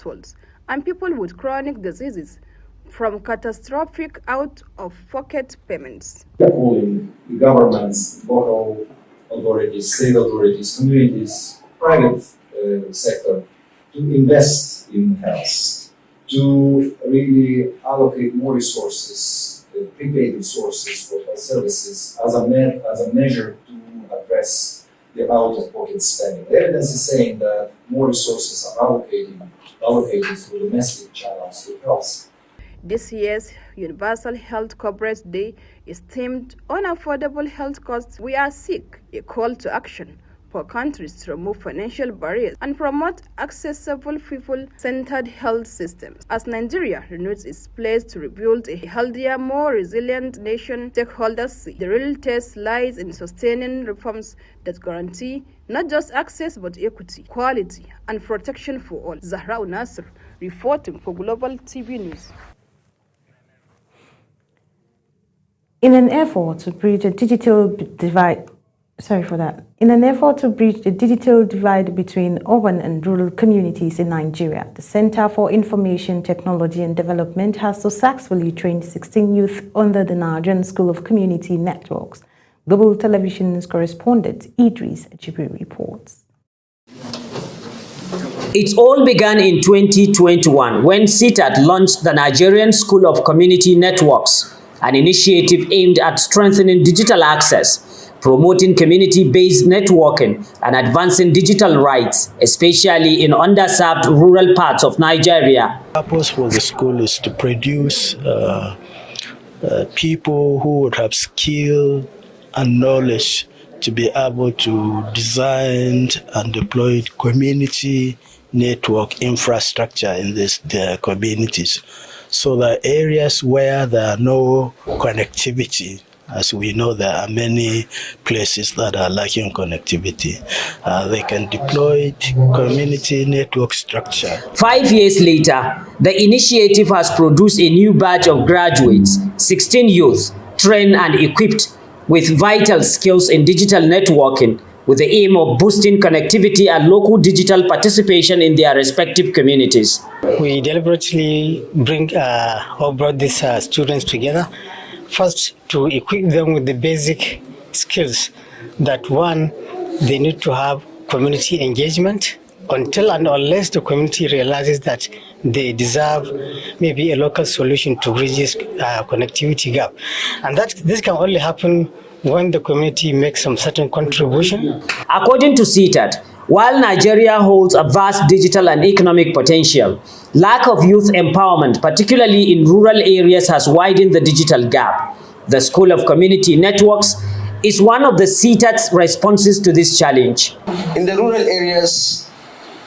households and people with chronic diseases from catastrophic out-of-pocket payments. Calling the governments, local authorities, state authorities, communities, private sector to invest in health, to really allocate more resources, prepaid resources for health services as a measure to address the out-of-pocket spending. The evidence is saying that more resources are allocated through domestic channels to health. This year's Universal Health Coverage Day is themed on affordable health costs. We are sick, a call to action for countries to remove financial barriers and promote accessible, people-centered health systems. As Nigeria renews its pledge to rebuild a healthier, more resilient nation, stakeholders see the real test lies in sustaining reforms that guarantee not just access but equity, quality, and protection for all. Zahra Nasr, reporting for Global TV News. In an effort to bridge the digital divide between urban and rural communities in Nigeria, the Center for Information Technology and Development has successfully trained 16 youth under the Nigerian School of Community Networks. Global Television's correspondent Idris Jibril reports. It all began in 2021 when CTAD launched the Nigerian School of Community Networks, an initiative aimed at strengthening digital access, promoting community-based networking, and advancing digital rights, especially in underserved rural parts of Nigeria. The purpose for the school is to produce people who would have skill and knowledge to be able to design and deploy community network infrastructure in their communities. So the areas where there are no connectivity, as we know there are many places that are lacking connectivity, they can deploy community network structure. 5 years later, the initiative has produced a new batch of graduates, 16 youth, trained and equipped with vital skills in digital networking, with the aim of boosting connectivity and local digital participation in their respective communities. We deliberately brought these students together, first to equip them with the basic skills that one, they need to have community engagement until and unless the community realizes that they deserve maybe a local solution to bridge this connectivity gap. And this can only happen when the community makes some certain contribution. According to CTAD, while Nigeria holds a vast digital and economic potential, lack of youth empowerment, particularly in rural areas, has widened the digital gap. The School of Community Networks is one of the CTAD's responses to this challenge. In the rural areas,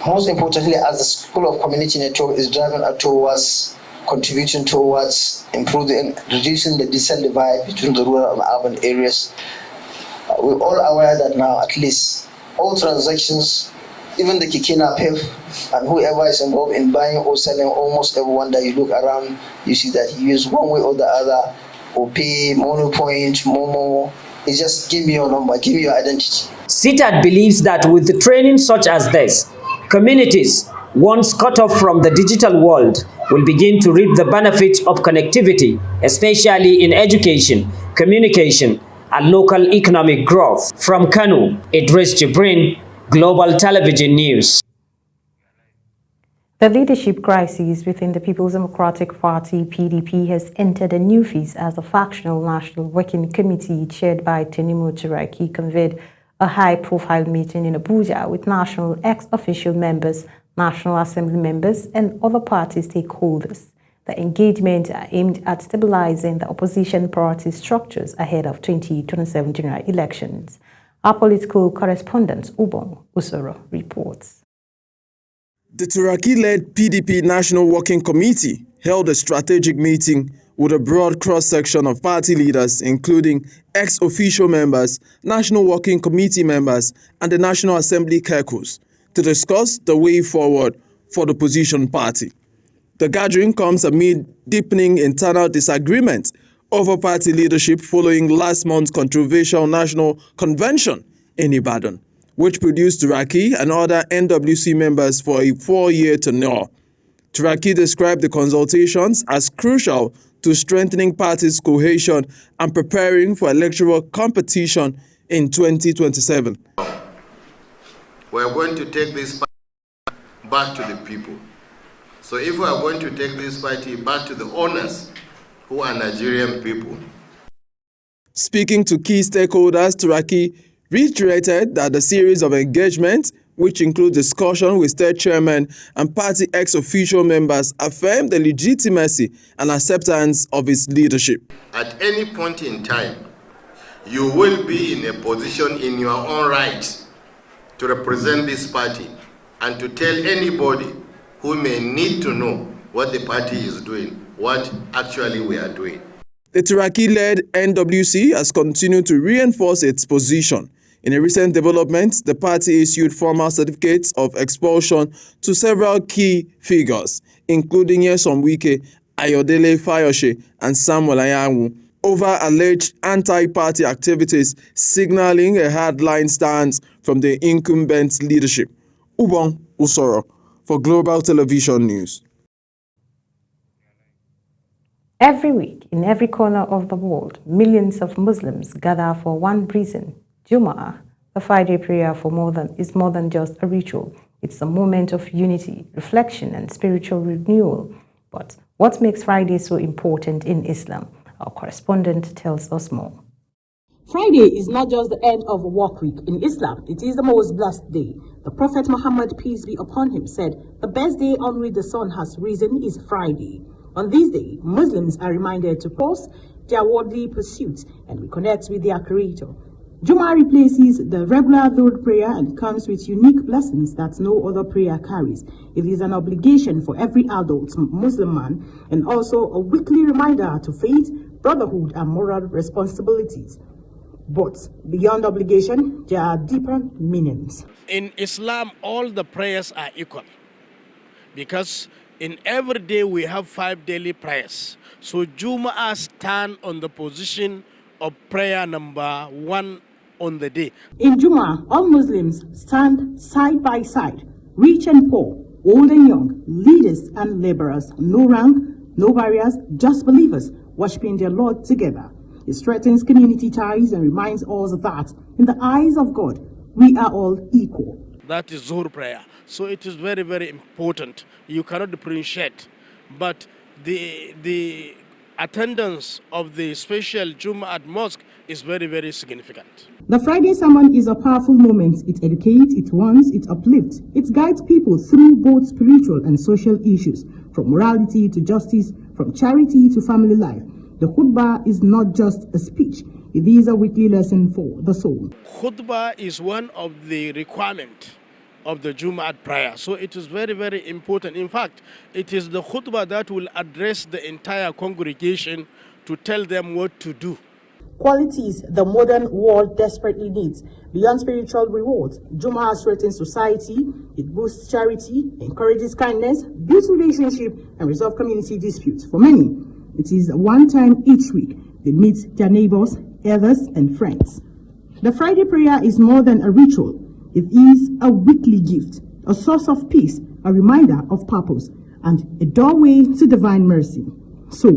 most importantly, as the School of Community Network is driving towards contributing towards reducing the digital divide between the rural and urban areas. We're all aware that now at least all transactions, even the Kikina PEF and whoever is involved in buying or selling, almost everyone that you look around, you see that he use one way or the other, or pay, Monopoint, Momo. It's just give me your number, give me your identity. CTAD believes that with the training such as this, communities once cut off from the digital world will begin to reap the benefits of connectivity, especially in education, communication, and local economic growth. From Kano, Idris Jibrin, Global Television News. The leadership crisis within the People's Democratic Party, PDP, has entered a new phase as the factional National Working Committee chaired by Tanimu Turaki convened a high-profile meeting in Abuja with national ex-official members, National Assembly members, and other party stakeholders. The engagement are aimed at stabilizing the opposition party structures ahead of 2027 general elections. Our political correspondent, Ubong Usoro, reports. The Turaki-led PDP National Working Committee held a strategic meeting with a broad cross-section of party leaders, including ex-official members, National Working Committee members, and the National Assembly caucus, to discuss the way forward for the opposition party. The gathering comes amid deepening internal disagreement over party leadership following last month's controversial national convention in Ibadan, which produced Turaki and other NWC members for a 4-year tenure. Turaki described the consultations as crucial to strengthening parties' cohesion and preparing for electoral competition in 2027. We are going to take this party back to the people. So if we are going to take this party back to the owners, who are Nigerian people. Speaking to key stakeholders, Turaki reiterated that the series of engagements, which include discussion with state chairman and party ex-official members, affirmed the legitimacy and acceptance of his leadership. At any point in time, you will be in a position in your own right to represent this party and to tell anybody who may need to know what the party is doing, what actually we are doing. The Turaki-led NWC has continued to reinforce its position. In a recent development, the party issued formal certificates of expulsion to several key figures, including Nyesom Wike, Ayodele Fayose, and Samuel Anyanwu, over alleged anti-party activities, signaling a hardline stance from the incumbent leadership. Ubong Usoro for Global Television News. Every week, in every corner of the world, millions of Muslims gather for one reason: Jumu'ah. The Friday prayer is more than just a ritual. It's a moment of unity, reflection, and spiritual renewal. But what makes Friday so important in Islam? Our correspondent tells us more. Friday is not just the end of a work week. In Islam, it is the most blessed day. The Prophet Muhammad, peace be upon him, said, "The best day on which the sun has risen is Friday." On this day, Muslims are reminded to pause their worldly pursuits and reconnect with their Creator. Jumu'ah replaces the regular Dhuhr prayer and comes with unique blessings that no other prayer carries. It is an obligation for every adult Muslim man and also a weekly reminder to faith, brotherhood, and moral responsibilities. But beyond obligation, there are deeper meanings. In Islam, all the prayers are equal because in every day we have 5 daily prayers. So Jumu'ah stand on the position of prayer number 1 on the day. In Jumu'ah, all Muslims stand side by side, rich and poor, old and young, leaders and laborers, no rank, no barriers, just believers worshiping their Lord together. It strengthens community ties and reminds us that in the eyes of God, we are all equal. That is Zuhr prayer. So it is very, very important. You cannot differentiate. But the attendance of the special Jumu'ah at mosque is very, very significant. The Friday sermon is a powerful moment. It educates, it warns, it uplifts. It guides people through both spiritual and social issues, from morality to justice, from charity to family life. The khutbah is not just a speech. It is a weekly lesson for the soul. Khutbah is one of the requirements of the Jumu'ah prayer. So it is very, very important. In fact, it is the khutbah that will address the entire congregation to tell them what to do. Qualities the modern world desperately needs. Beyond spiritual rewards, Jumu'ah strengthens society, it boosts charity, encourages kindness, builds relationship, and resolves community disputes. For many, it is one time each week they meet their neighbors, elders, and friends. The Friday prayer is more than a ritual. It is a weekly gift, a source of peace, a reminder of purpose, and a doorway to divine mercy. So,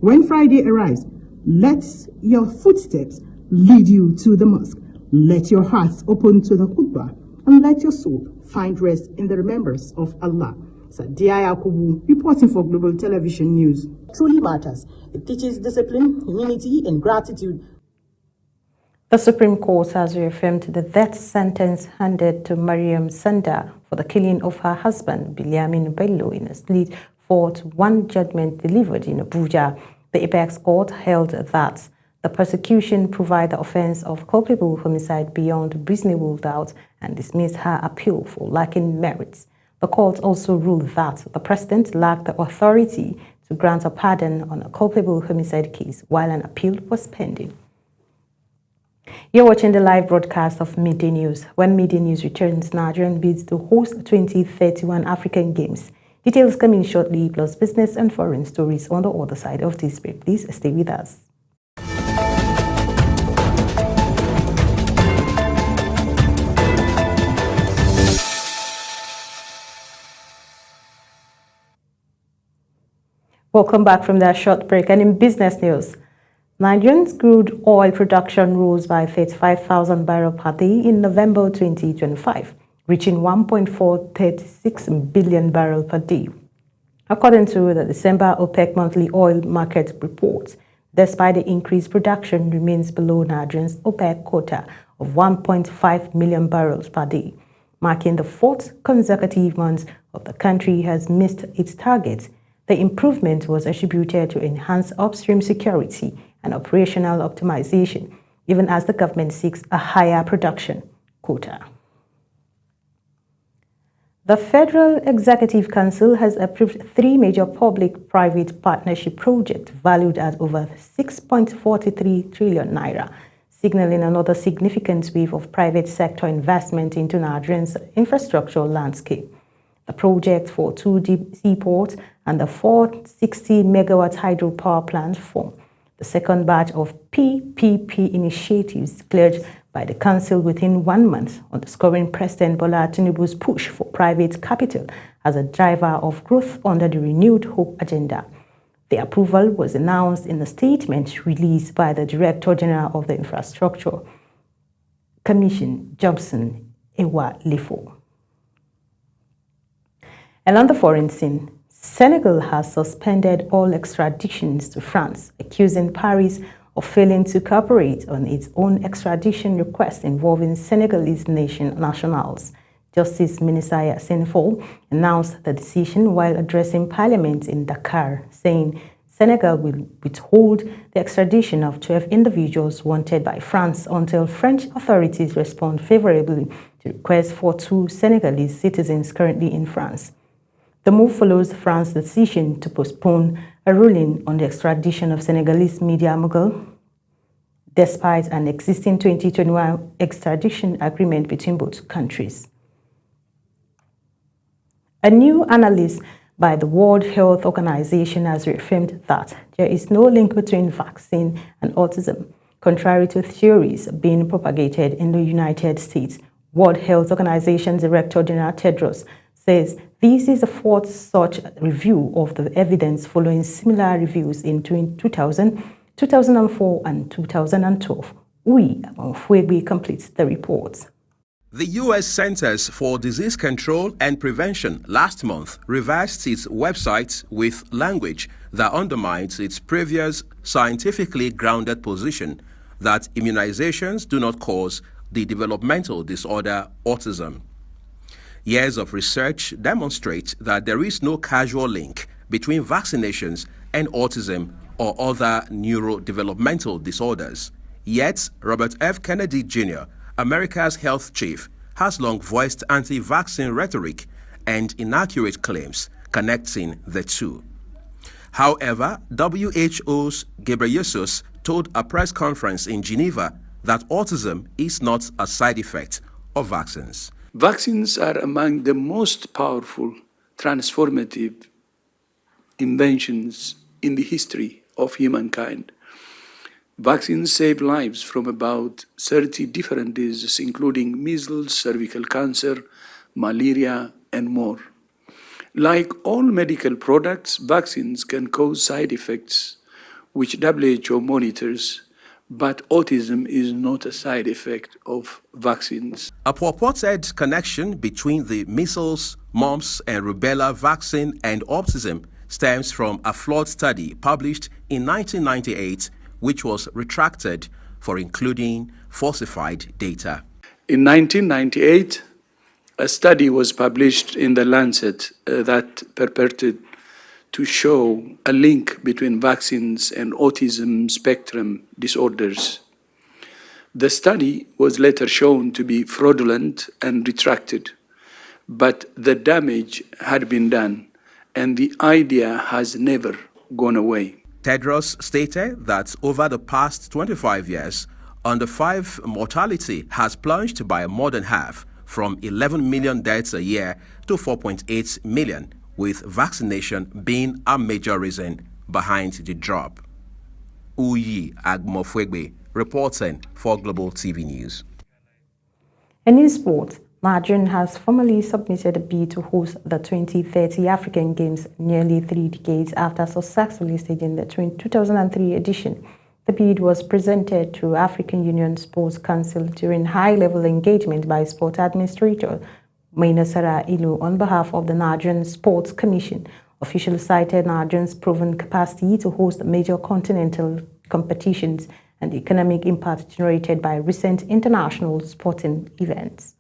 when Friday arrives, let your footsteps lead you to the mosque. Let your hearts open to the khutbah, and let your soul find rest in the remembrance of Allah. Sadia Yakubu, reporting for Global Television News. Truly matters. It teaches discipline, humility, and gratitude. The Supreme Court has reaffirmed the death sentence handed to Mariam Sanda for the killing of her husband, Biliamin Bello, in a split 4-1 judgment delivered in Abuja. The Apex Court held that the prosecution proved the offense of culpable homicide beyond reasonable doubt and dismissed her appeal for lacking merits. The court also ruled that the president lacked the authority to grant a pardon on a culpable homicide case while an appeal was pending. You're watching the live broadcast of Midday News. When Midday News returns, Nigerian bids to host 2031 African Games. Details coming shortly, plus business and foreign stories on the other side of this break. Please stay with us. Welcome back from that short break. And in business news, Nigerian crude oil production rose by 35,000 barrels per day in November 2025, reaching 1.436 billion barrels per day. According to the December OPEC monthly oil market report, despite the increased production remains below Nigeria's OPEC quota of 1.5 million barrels per day, marking the fourth consecutive month of the country has missed its target. The improvement was attributed to enhanced upstream security and operational optimization, even as the government seeks a higher production quota. The Federal Executive Council has approved 3 major public-private partnership projects valued at over 6.43 trillion naira, signaling another significant wave of private sector investment into Nigeria's infrastructure landscape. The project for 2 deep seaports and the 460-megawatt hydropower plant form the second batch of PPP initiatives declared by the Council within 1 month, underscoring President Bola Tinubu's push for private capital as a driver of growth under the Renewed Hope agenda. The approval was announced in a statement released by the Director General of the Infrastructure Commission, Jobson Ewalifo. And on the foreign scene, Senegal has suspended all extraditions to France, accusing Paris of failing to cooperate on its own extradition request involving Senegalese nationals. Justice Minister Yassine Fall announced the decision while addressing Parliament in Dakar, saying Senegal will withhold the extradition of 12 individuals wanted by France until French authorities respond favorably to requests for 2 Senegalese citizens currently in France. The move follows France's decision to postpone a ruling on the extradition of Senegalese media mogul, despite an existing 2021 extradition agreement between both countries. A new analysis by the World Health Organization has reaffirmed that there is no link between vaccine and autism, contrary to theories being propagated in the United States. World Health Organization Director General Tedros says this is the 4th such review of the evidence following similar reviews in 2000, 2004, and 2012. Fuegbe completes the report. The U.S. Centers for Disease Control and Prevention last month revised its website with language that undermines its previous scientifically grounded position that immunizations do not cause the developmental disorder autism. Years of research demonstrate that there is no causal link between vaccinations and autism or other neurodevelopmental disorders. Yet, Robert F. Kennedy Jr., America's health chief, has long voiced anti-vaccine rhetoric and inaccurate claims connecting the two. However, WHO's Ghebreyesus told a press conference in Geneva that autism is not a side effect of vaccines. Vaccines are among the most powerful, transformative inventions in the history of humankind. Vaccines save lives from about 30 different diseases, including measles, cervical cancer, malaria, and more. Like all medical products, vaccines can cause side effects, which WHO monitors, but autism is not a side effect of vaccines. A purported connection between the measles, mumps, and rubella vaccine and autism stems from a flawed study published in 1998, which was retracted for including falsified data. In 1998, a study was published in The Lancet that purported to show a link between vaccines and autism spectrum disorders. The study was later shown to be fraudulent and retracted, but the damage had been done, and the idea has never gone away. Tedros stated that over the past 25 years, under 5 mortality has plunged by more than half, from 11 million deaths a year to 4.8 million, with vaccination being a major reason behind the drop. Uyi Agmofwegbe reporting for Global TV News. And in sport, Nigeria has formally submitted a bid to host the 2030 African Games nearly 3 decades after successfully staging the 2003 edition. The bid was presented to African Union Sports Council during high-level engagement by Sport Administrator Mainasara Ilu on behalf of the Nigerian Sports Commission. Officials cited Nigeria's proven capacity to host major continental competitions and the economic impact generated by recent international sporting events.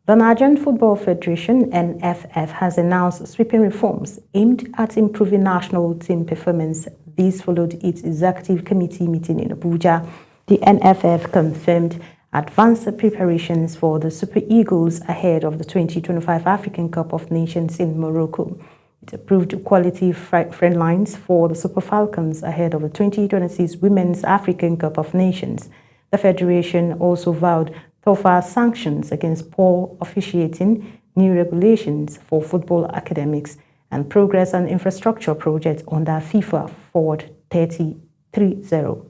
The Nigerian Football Federation, NFF, has announced sweeping reforms aimed at improving national team performance. This followed its executive committee meeting in Abuja. The NFF confirmed advanced preparations for the Super Eagles ahead of the 2025 African Cup of Nations in Morocco. It approved quality friend lines for the Super Falcons ahead of the 2026 Women's African Cup of Nations. The Federation also vowed tougher sanctions against poor officiating, new regulations for football academics, and progress on infrastructure projects under FIFA Forward 3030.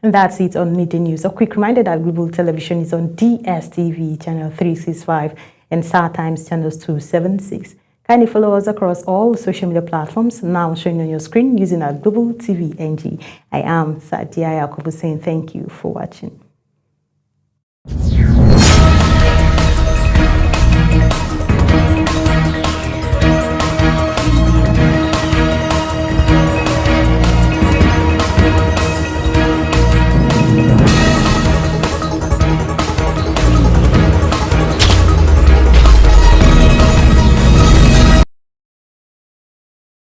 And that's it on Midday News. A quick reminder that Global Television is on DSTV channel 365 and StarTimes channels 276. Kindly follow us across all social media platforms now showing on your screen using our Global TV NG. I am Sadia Yakubu saying thank you for watching.